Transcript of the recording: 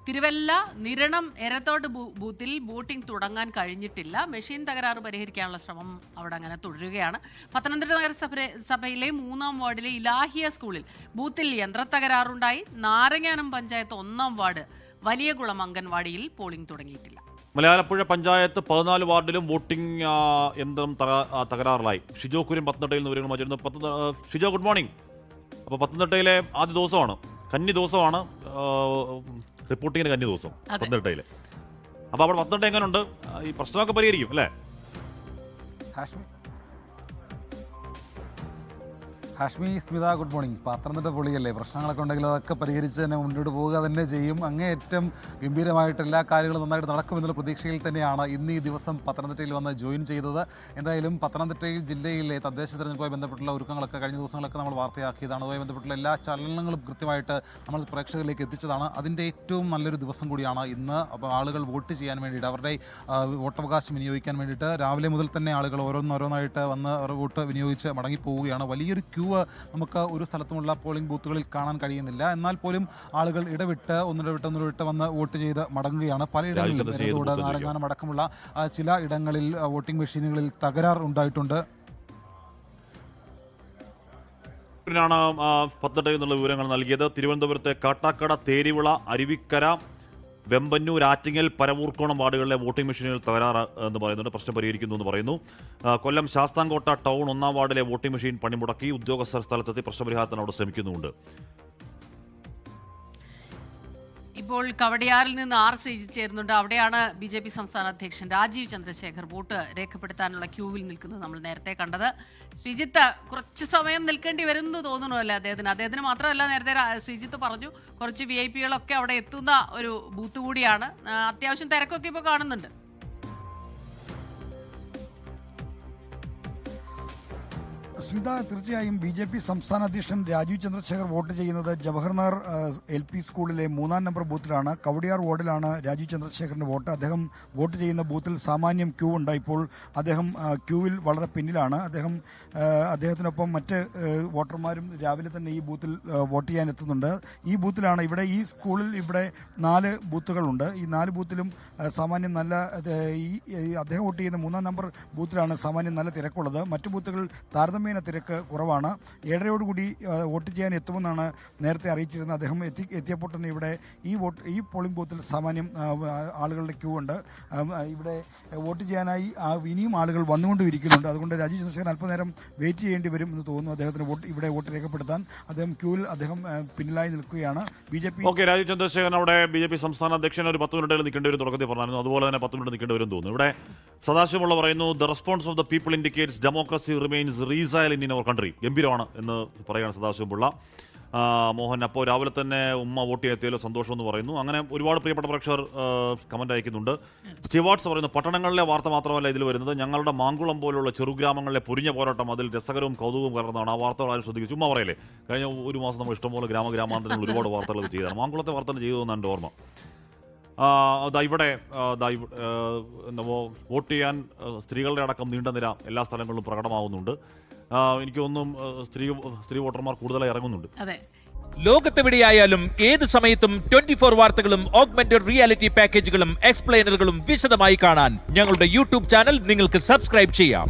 തിരുവല്ല നിരണം എരത്തോട് ബൂത്തിൽ വോട്ടിംഗ് തുടങ്ങാൻ കഴിഞ്ഞിട്ടില്ല. മെഷീൻ തകരാറ് പരിഹരിക്കാനുള്ള ശ്രമം അവിടെ അങ്ങനെ തുടരുകയാണ്. പത്തനംതിട്ട നഗരസഭയിലെ 3-ാം വാർഡിലെ ഇലാഹിയ സ്കൂളിൽ ബൂത്തിൽ യന്ത്രത്തകരാറുണ്ടായി. നാരങ്ങാനം പഞ്ചായത്ത് 1-ാം വാർഡ് വലിയകുളം അംഗൻവാടിയിൽ പോളിംഗ് തുടങ്ങിയിട്ടില്ല. മലയാലപ്പുഴ പഞ്ചായത്ത് 14 വാർഡിലും വോട്ടിംഗ് യന്ത്രം തകരാറിലായി. ഷിജോ കുര്യൻ പത്തനംതിട്ടയിൽ നിന്ന് വിവരങ്ങൾ മാറ്റിയിരുന്നു. Shijo, good morning. അപ്പോൾ പത്തനംതിട്ടയിലെ ആദ്യ ദിവസമാണ്, കന്നി ദിവസമാണ്, റിപ്പോർട്ടിങ്ങിന് കന്നി ദിവസം പത്തനംതിട്ടയിൽ. അപ്പോൾ അവിടെ പത്തനംതിട്ട എങ്ങനെയുണ്ട്? ഈ പ്രശ്നമൊക്കെ പരിഹരിക്കും അല്ലേ? Hashmi, Smitha, good morning. പത്തനംതിട്ട പൊളിയല്ലേ, പ്രശ്നങ്ങളൊക്കെ ഉണ്ടെങ്കിൽ അതൊക്കെ പരിഹരിച്ച് തന്നെ മുന്നോട്ട് പോവുക തന്നെ ചെയ്യും. അങ്ങേയറ്റം ഗംഭീരമായിട്ട് എല്ലാ കാര്യങ്ങളും നന്നായിട്ട് നടക്കുമെന്നുള്ള പ്രതീക്ഷയിൽ തന്നെയാണ് ഇന്ന് ഈ ദിവസം പത്തനംതിട്ടയിൽ വന്ന് ജോയിൻ ചെയ്തത്. എന്തായാലും പത്തനംതിട്ടയിൽ ജില്ലയിലെ തദ്ദേശ തെരഞ്ഞെടുപ്പുമായി ബന്ധപ്പെട്ടുള്ള ഒരുക്കങ്ങളൊക്കെ കഴിഞ്ഞ ദിവസങ്ങളൊക്കെ നമ്മൾ വാർത്തയാക്കിയതാണ്. അതുമായി ബന്ധപ്പെട്ടുള്ള എല്ലാ ചലനങ്ങളും കൃത്യമായിട്ട് നമ്മൾ പ്രേക്ഷകരിലേക്ക് എത്തിച്ചതാണ്. അതിൻ്റെ ഏറ്റവും നല്ലൊരു ദിവസം കൂടിയാണ് ഇന്ന്. അപ്പോൾ ആളുകൾ വോട്ട് ചെയ്യാൻ വേണ്ടിയിട്ട്, അവരുടെ വോട്ടവകാശം വിനിയോഗിക്കാൻ വേണ്ടിയിട്ട് രാവിലെ മുതൽ തന്നെ ആളുകൾ ഓരോന്നായിട്ട് വന്ന് വോട്ട് വിനിയോഗിച്ച് മടങ്ങിപ്പോവുകയാണ്. വലിയൊരു നമുക്ക് ഒരു സ്ഥലത്തുമുള്ള പോളിംഗ് ബൂത്തുകളിൽ കാണാൻ കഴിയുന്നില്ല. എന്നാൽ പോലും ആളുകൾ ഒന്നിടവിട്ട് വന്ന് വോട്ട് ചെയ്ത് മടങ്ങുകയാണ്. പലയിടങ്ങളിലും നാരങ്ങാനം അടക്കമുള്ള ചില ഇടങ്ങളിൽ വോട്ടിംഗ് മെഷീനുകളിൽ തകരാർ ഉണ്ടായിട്ടുണ്ട്. പത്തനംതിട്ടയിൽ നിന്നുള്ള വിവരങ്ങൾ നൽകിയത്. തിരുവനന്തപുരത്തെ കാട്ടാക്കട, തേരിവിള, അരുവിക്കര, വെമ്പന്നൂർ, ആറ്റിങ്ങൽ, പരവൂർക്കോണം വാർഡുകളിലെ വോട്ടിംഗ് മെഷീനുകൾ തകരാറ് എന്ന് പറയുന്നുണ്ട്. പ്രശ്നം പരിഹരിക്കുന്നു എന്ന് പറയുന്നു. കൊല്ലം ശാസ്താംകോട്ട ടൗൺ 1-ാം വാർഡിലെ വോട്ടിംഗ് മെഷീൻ പണിമുടക്കി. ഉദ്യോഗസ്ഥർ സ്ഥലത്തെത്തി പ്രശ്നപരിഹാരത്തിന് അവിടെ ശ്രമിക്കുന്നുണ്ട്. ഇപ്പോൾ കവടിയാറിൽ നിന്ന് ശ്രീജിത്ത് ചേരുന്നുണ്ട്. അവിടെയാണ് BJP സംസ്ഥാന അധ്യക്ഷൻ രാജീവ് ചന്ദ്രശേഖർ വോട്ട് രേഖപ്പെടുത്താനുള്ള ക്യൂവിൽ നിൽക്കുന്നത് നമ്മൾ നേരത്തെ കണ്ടത്. ശ്രീജിത്ത്, കുറച്ച് സമയം നിൽക്കേണ്ടി വരുമെന്ന് തോന്നുന്നു അദ്ദേഹത്തിന് മാത്രമല്ല, നേരത്തെ ശ്രീജിത്ത് പറഞ്ഞു കുറച്ച് VIP-കളൊക്കെ അവിടെ എത്തുന്ന ഒരു ബൂത്ത് കൂടിയാണ്. അത്യാവശ്യം തിരക്കൊക്കെ ഇപ്പോൾ കാണുന്നുണ്ട്. സ്മിത, തീർച്ചയായും BJP സംസ്ഥാന അധ്യക്ഷൻ രാജീവ് ചന്ദ്രശേഖർ വോട്ട് ചെയ്യുന്നത് ജവഹർനഗർ LP സ്കൂളിലെ 3-ാം നമ്പർ ബൂത്തിലാണ്. കവടിയാർ വാർഡിലാണ് രാജീവ് ചന്ദ്രശേഖറിന്റെ വോട്ട്. അദ്ദേഹം വോട്ട് ചെയ്യുന്ന ബൂത്തിൽ സാമാന്യം ക്യൂ ഉണ്ട്. ഇപ്പോൾ അദ്ദേഹം ക്യൂവിൽ വളരെ പിന്നിലാണ്. അദ്ദേഹത്തിനൊപ്പം മറ്റ് വോട്ടർമാരും രാവിലെ തന്നെ ഈ ബൂത്തിൽ വോട്ട് ചെയ്യാൻ എത്തുന്നുണ്ട്. ഈ ബൂത്തിലാണ് ഈ സ്കൂളിൽ 4 ബൂത്തുകളുണ്ട്. ഈ 4 ബൂത്തിലും സാമാന്യം നല്ല അദ്ദേഹം വോട്ട് ചെയ്യുന്ന 3-ാം നമ്പർ ബൂത്തിലാണ് സാമാന്യം നല്ല തിരക്കുള്ളത്. മറ്റു ബൂത്തുകൾ താരതമ്യേന തിരക്ക് കുറവാണ്. 7:30 വോട്ട് ചെയ്യാൻ എത്തുമെന്നാണ് നേരത്തെ അറിയിച്ചിരുന്നത്. അദ്ദേഹം എത്തിയപ്പോൾ തന്നെ ഈ പോളിംഗ് ബൂത്തിൽ സാമാന്യം ആളുകളുടെ ക്യൂ ഉണ്ട്. ഇവിടെ വോട്ട് ചെയ്യാനായി ഇനിയും ആളുകൾ വന്നുകൊണ്ടിരിക്കുന്നുണ്ട്. അതുകൊണ്ട് രാജീവ് ചന്ദ്രശേഖരൻ അല്പനേരം വെയിറ്റ് ചെയ്യേണ്ടി വരും എന്ന് തോന്നുന്നു. അദ്ദേഹത്തിന് വോട്ട് രേഖപ്പെടുത്താൻ ക്യൂവിൽ പിന്നിലായി നിൽക്കുകയാണ്. രാജീവ് ചന്ദ്രശേഖരൻ അവിടെ BJP സംസ്ഥാന അധ്യക്ഷൻ ഒരു 10 മിനിറ്റ് നിൽക്കേണ്ടി വരും, തുടക്കത്തിൽ പറഞ്ഞിരുന്നു. അതുപോലെ തന്നെ 10 മിനിറ്റ് നിൽക്കേണ്ടി വരും തോന്നുന്നു. ഇവിടെ സദാശിവമുള്ള പറയുന്നു, the response of the people indicates democracy remains resilient in our country. ഗംഭീരമാണ് എന്ന് പറയുകയാണ് സദാശിവമുള്ള. മോഹൻ, അപ്പോൾ രാവിലെ തന്നെ ഉമ്മ വോട്ട് ചെയ്തെത്തിയല്ലോ, സന്തോഷം എന്ന് പറയുന്നു. അങ്ങനെ ഒരുപാട് പ്രിയപ്പെട്ട പ്രേക്ഷകർ കമന്റ് അയക്കുന്നുണ്ട്. സ്റ്റിവാർട്സ് പറയുന്നു, പട്ടണങ്ങളിലെ വാർത്ത മാത്രമല്ല ഇതിൽ വരുന്നത്, ഞങ്ങളുടെ മാങ്കുളം പോലുള്ള ചെറുഗ്രാമങ്ങളിലെ പൊരിഞ്ഞ പോരാട്ടം അതിൽ രസകരവും കൗതുകവും കലർന്നതാണ്. ആ വാർത്തകൾ ആരും ശ്രദ്ധിക്കും. ചുമ്മാ പറയല്ലേ, കഴിഞ്ഞ ഒരു മാസം നമ്മൾ ഇഷ്ടംപോലെ ഗ്രാമാന്തരങ്ങളിൽ ഒരുപാട് വാർത്തകൾ ചെയ്തതാണ്. മാങ്കുളത്തെ വാർത്ത ചെയ്തതെന്നാണ് എൻ്റെ ഓർമ്മ. ഇവിടെ വോട്ട് ചെയ്യാൻ സ്ത്രീകളുടെ അടക്കം നീണ്ട നിര എല്ലാ സ്ഥലങ്ങളിലും പ്രകടമാവുന്നുണ്ട്. എനിക്ക് തോന്നുന്നു സ്ത്രീ വോട്ടർമാർ കൂടുതലായി ഇറങ്ങുന്നുണ്ട്. ലോകത്തെവിടെയായാലും ഏത് സമയത്തും 24 വാർത്തകളും ഓഗ്മെന്റഡ് റിയാലിറ്റി പാക്കേജുകളും എക്സ്പ്ലെയിനറുകളും വിശദമായി കാണാൻ ഞങ്ങളുടെ YouTube ചാനൽ നിങ്ങൾക്ക് സബ്സ്ക്രൈബ് ചെയ്യാം.